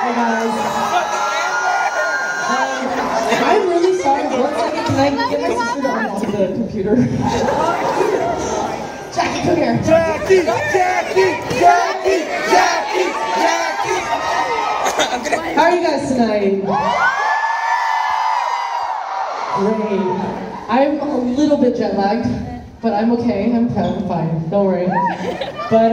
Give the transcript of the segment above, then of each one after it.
Hey guys. I'm really sorry. 1 second, can I get my sister to unlock the computer? Jackie, come here. Jackie! How are you guys tonight? Great. I'm a little bit jet lagged, but I'm okay. I'm fine. Don't worry. But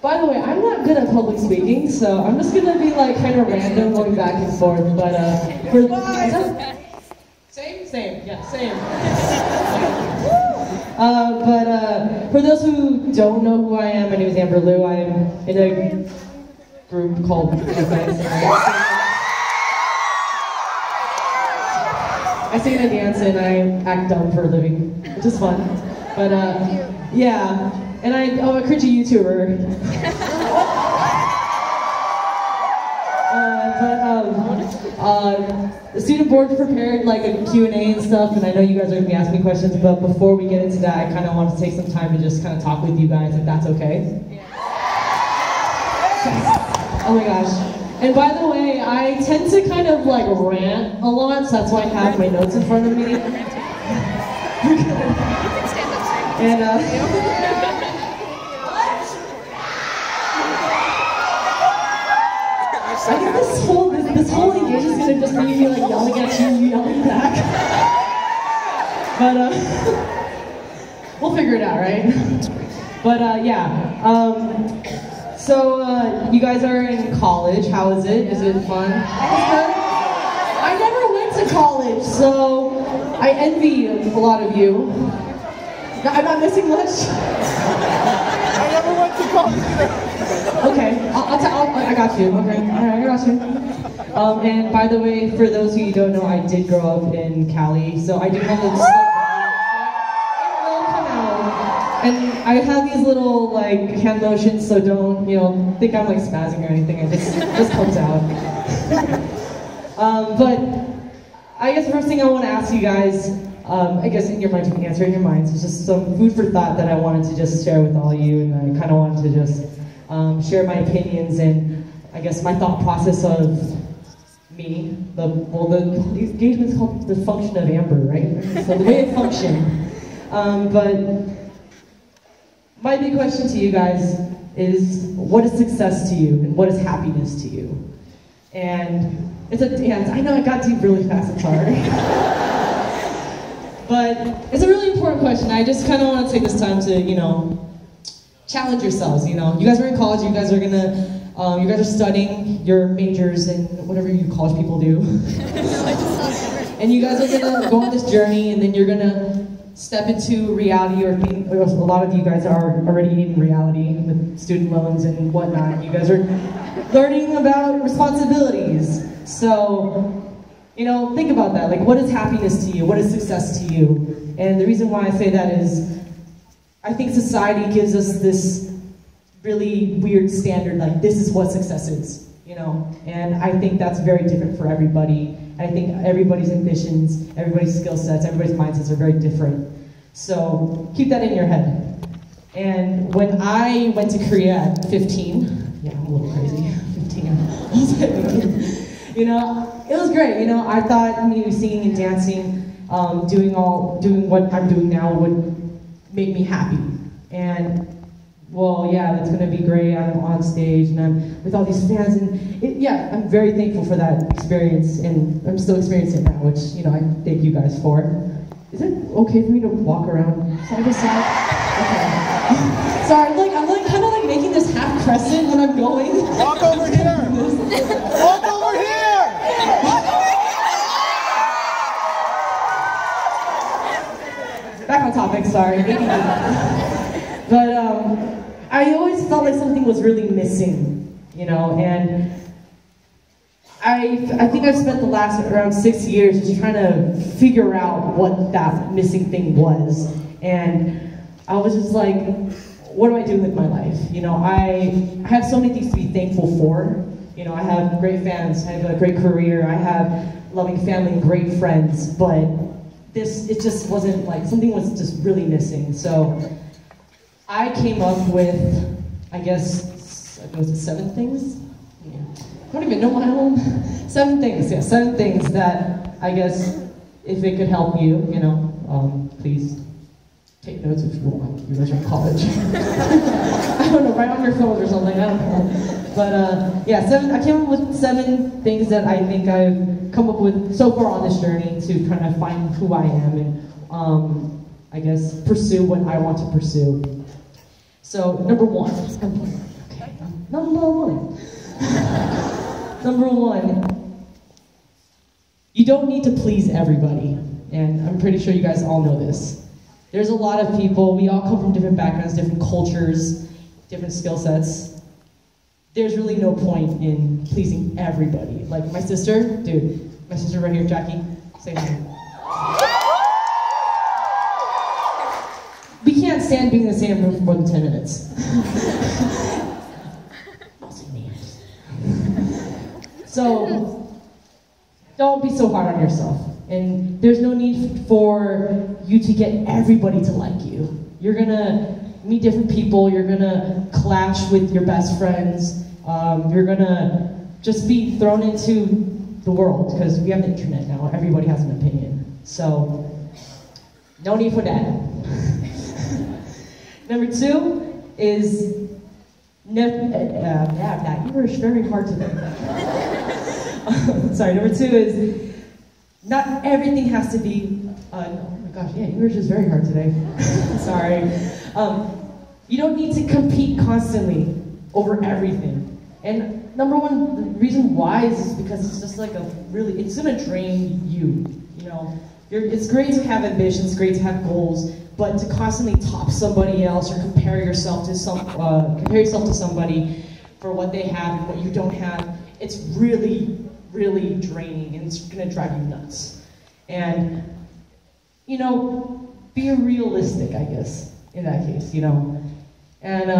by the way, I'm not good at public speaking, so I'm just gonna be like kind of random, going back and forth. But same. For those who don't know who I am, my name is Amber Lou. I'm in a group called nuisance. I sing and dance and I act dumb for a living, which is fun. But yeah, and I'm a cringy YouTuber. The student board prepared like a Q&A and stuff, and I know you guys are going to be asking me questions, but before we get into that, I kind of want to take some time to just kind of talk with you guys, if that's okay. Yeah. Oh my gosh. And by the way, I tend to kind of like rant a lot, so that's why I have my notes in front of me. And I think this whole engagement is gonna just be me like yelling at you, yelling back. But we'll figure it out, right? But yeah. So you guys are in college. How is it? Is it fun? I never went to college, so I envy a lot of you. I'm not missing much. I never went to college either. Okay, I got you. Okay, all right, I got you. And by the way, for those of you who don't know, I did grow up in Cali, so I do have a it will come out. And I have these little like hand motions, so don't think I'm like spazzing or anything. It just comes out. But I guess the first thing I want to ask you guys, I guess in your minds, you can answer in your minds, is just some food for thought that I wanted to just share with all you, and I kind of wanted to just share my opinions and I guess my thought process of me. The engagement's called the function of Amber, right? So the way it functions. But my big question to you guys is, what is success to you, and what is happiness to you? And it's a dance. I know I got deep really fast. I'm sorry. But it's a really important question. I just kind of want to take this time to, challenge yourselves. You guys are in college. You guys are you guys are studying your majors and whatever you college people do. And you guys are gonna go on this journey, and then you're gonna step into reality, or a lot of you guys are already in reality with student loans and whatnot. You guys are learning about responsibilities. So, think about that. Like, what is happiness to you? What is success to you? And the reason why I say that is, I think society gives us this really weird standard, like this is what success is, And I think that's very different for everybody. I think everybody's ambitions, everybody's skill sets, everybody's mindsets are very different. So keep that in your head. And when I went to Korea at 15, yeah, I'm a little crazy, 15, it was great. I thought singing and dancing, doing what I'm doing now would make me happy. And well, yeah, that's gonna be great. I'm on stage and I'm with all these fans, and I'm very thankful for that experience, and I'm still experiencing it now, which I thank you guys for. Is it okay for me to walk around side by side? Okay. Sorry, I'm kind of making this half crescent when I'm going. Walk over here. Walk over here. Back on topic. Sorry. But I always felt like something was really missing, and I think I've spent the last around 6 years just trying to figure out what that missing thing was. And I was just like, what am I doing with my life? I have so many things to be thankful for. I have great fans, I have a great career, I have loving family and great friends, but it just wasn't something was just really missing. So I came up with, I guess, Was it 7 things? Yeah. I don't even know my own. 7 things, yeah, 7 things that I guess if it could help you, please take notes if you want. You guys are in college. I don't know, write on your phone or something, I don't know. But yeah, I came up with 7 things that I think I've come up with so far on this journey to kind of find who I am and I guess pursue what I want to pursue. So, number 1. Okay, number 1. Number 1, you don't need to please everybody. And I'm pretty sure you guys all know this. There's a lot of people, we all come from different backgrounds, different cultures, different skill sets. There's really no point in pleasing everybody. Like my sister right here, Jackie, say hi. We can't stand being in the same room for more than 10 minutes. So, don't be so hard on yourself. And there's no need for you to get everybody to like you. You're gonna meet different people, you're gonna clash with your best friends, you're gonna just be thrown into the world, because we have the internet now, everybody has an opinion. So, no need for that. Number 2 is, you were very hard today. Sorry, number 2 is, not everything has to be, oh my gosh, yeah, English is very hard today. Sorry. You don't need to compete constantly over everything. And number 1, the reason why is because it's just like it's gonna drain you, It's great to have ambitions, it's great to have goals, but to constantly top somebody else or compare yourself to somebody for what they have and what you don't have, it's really, really draining, and it's gonna drive you nuts. And, be realistic, I guess, in that case, And,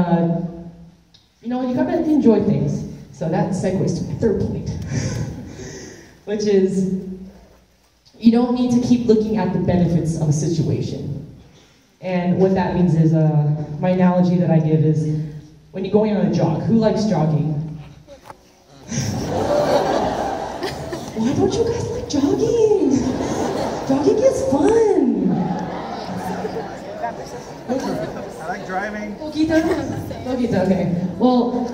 you gotta enjoy things. So that segues to my 3rd point, which is, you don't need to keep looking at the benefits of a situation. And what that means is, my analogy that I give is, when you're going on a jog, who likes jogging? Why don't you guys like jogging? Jogging is fun. I like driving. Poquito, okay. Well,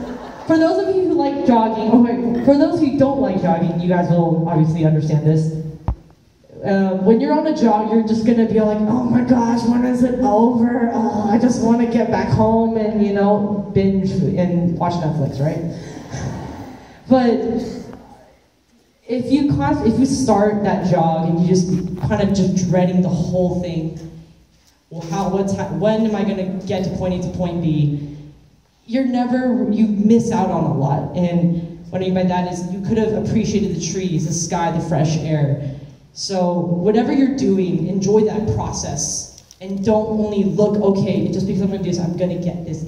for those of you who like jogging, for those who don't like jogging, you guys will obviously understand this. When you're on a jog, you're just gonna be like, oh my gosh, when is it over? Oh, I just want to get back home and, binge and watch Netflix, right? But if you start that jog and you just kind of just dreading the whole thing, well, when am I gonna get to point A to point B? You miss out on a lot. And what I mean by that is you could have appreciated the trees, the sky, the fresh air. So whatever you're doing, enjoy that process. And don't only look, okay, just because I'm gonna do this, I'm gonna get this.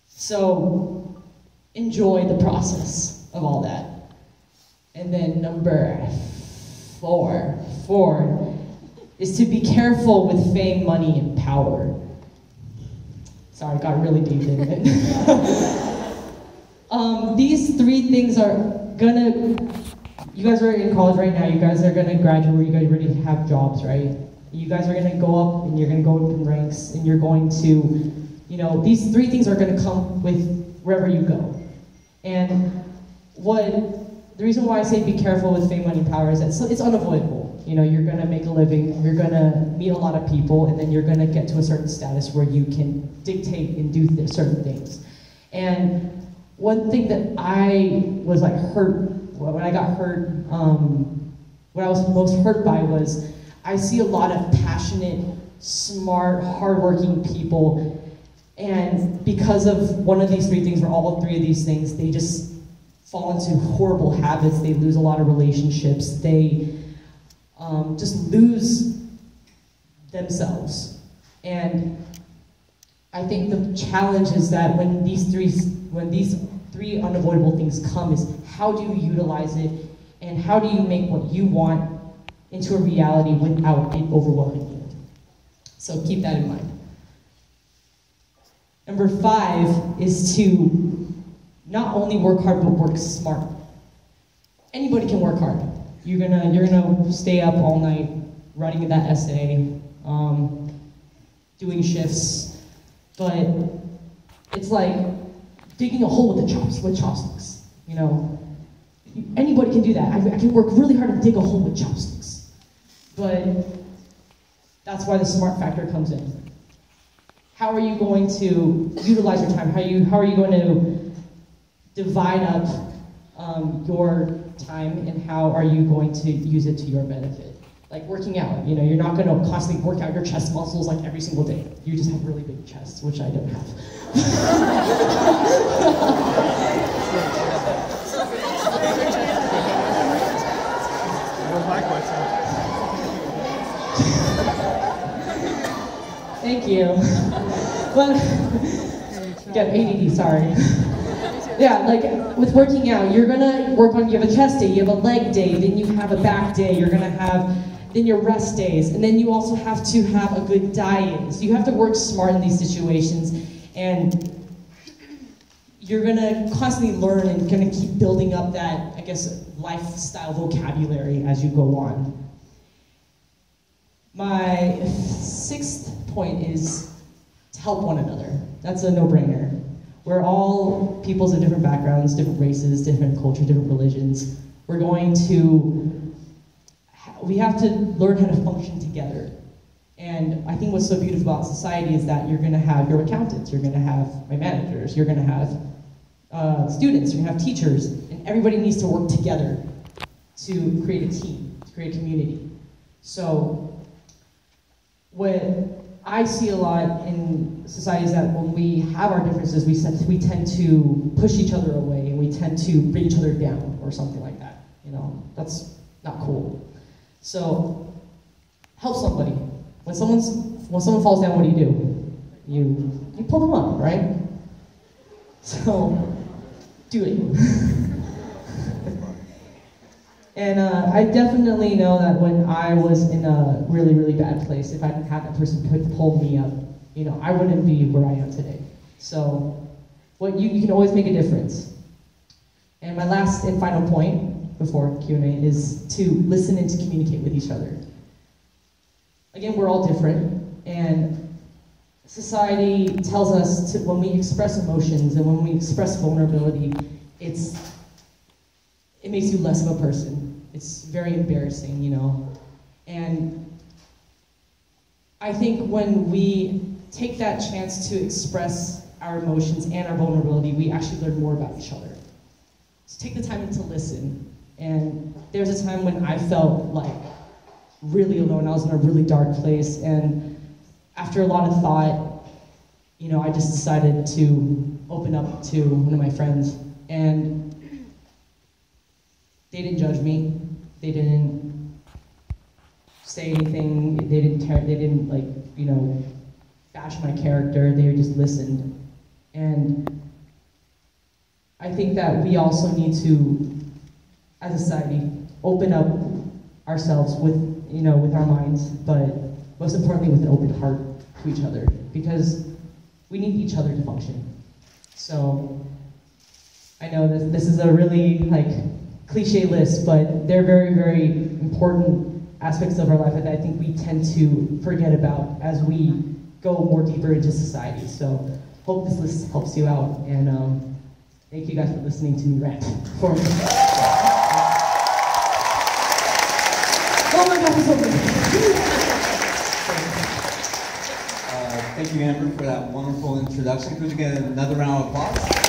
So enjoy the process of all that. And then number 4 is to be careful with fame, money, and power. Sorry, I got really deep in it. These 3 things are you guys are in college right now, you guys are gonna graduate, you guys already have jobs, right? You guys are gonna go up and you're gonna go up in ranks and you're going to, these 3 things are gonna come with wherever you go. And the reason why I say be careful with fame, money, and power is that it's unavoidable. You're gonna make a living, you're gonna meet a lot of people, and then you're gonna get to a certain status where you can dictate and do certain things. And one thing that I was hurt, when I got hurt, what I was most hurt by was, I see a lot of passionate, smart, hardworking people, and because of one of these 3 things, or all 3 of these things, they just fall into horrible habits, they lose a lot of relationships, they just lose themselves. And I think the challenge is that when these 3 unavoidable things come, is how do you utilize it, and how do you make what you want into a reality without it overwhelming you? So keep that in mind. Number 5 is to not only work hard, but work smart. Anybody can work hard. You're gonna stay up all night writing that essay, doing shifts, but it's like digging a hole with chopsticks. You know, anybody can do that. I can work really hard and dig a hole with chopsticks, but that's why the smart factor comes in. How are you going to utilize your time? How are you going to divide up your time, and how are you going to use it to your benefit? Like working out, you know, you're not going to constantly work out your chest muscles like every single day. You just have really big chests, which I don't have. That was my question. Thank you. But, get ADD, sorry. Yeah, like with working out, you're gonna work on, you have a chest day, you have a leg day, then you have a back day, you're gonna have then your rest days, and then you also have to have a good diet. So you have to work smart in these situations, and you're gonna constantly learn and gonna keep building up that, I guess, lifestyle vocabulary as you go on. My 6th point is to help one another. That's a no-brainer. We're all peoples of different backgrounds, different races, different cultures, different religions. We have to learn how to function together. And I think what's so beautiful about society is that you're gonna have your accountants, you're gonna have my managers, you're gonna have students, you're gonna have teachers, and everybody needs to work together to create a team, to create a community. So what I see a lot in society is that when we have our differences, we tend to push each other away, and we tend to bring each other down, or something like that. You know, that's not cool. So help somebody. When someone falls down, what do? You pull them up, right? So do it. And I definitely know that when I was in a really, really bad place, if I didn't have that person pull me up, you know, I wouldn't be where I am today. So you can always make a difference. And my last and final point before Q&A is to listen and to communicate with each other. Again, we're all different, and society tells us when we express emotions and when we express vulnerability, it makes you less of a person. It's very embarrassing, you know. And I think when we take that chance to express our emotions and our vulnerability, we actually learn more about each other. So take the time to listen. And there's a time when I felt like really alone. I was in a really dark place, and after a lot of thought, you know, I just decided to open up to one of my friends, and they didn't judge me. They didn't say anything. They didn't care. They didn't, like, you know, bash my character. They just listened. And I think that we also need to, as a society, open up ourselves with, you know, with our minds, but most importantly with an open heart to each other, because we need each other to function. So I know this is a really, like, cliche list, but they're very, very important aspects of our life that I think we tend to forget about as we go more deeper into society. So hope this list helps you out, and thank you guys for listening to me rant for me. Oh my God, it's over. Thank you, Amber, for that wonderful introduction. Could you get another round of applause?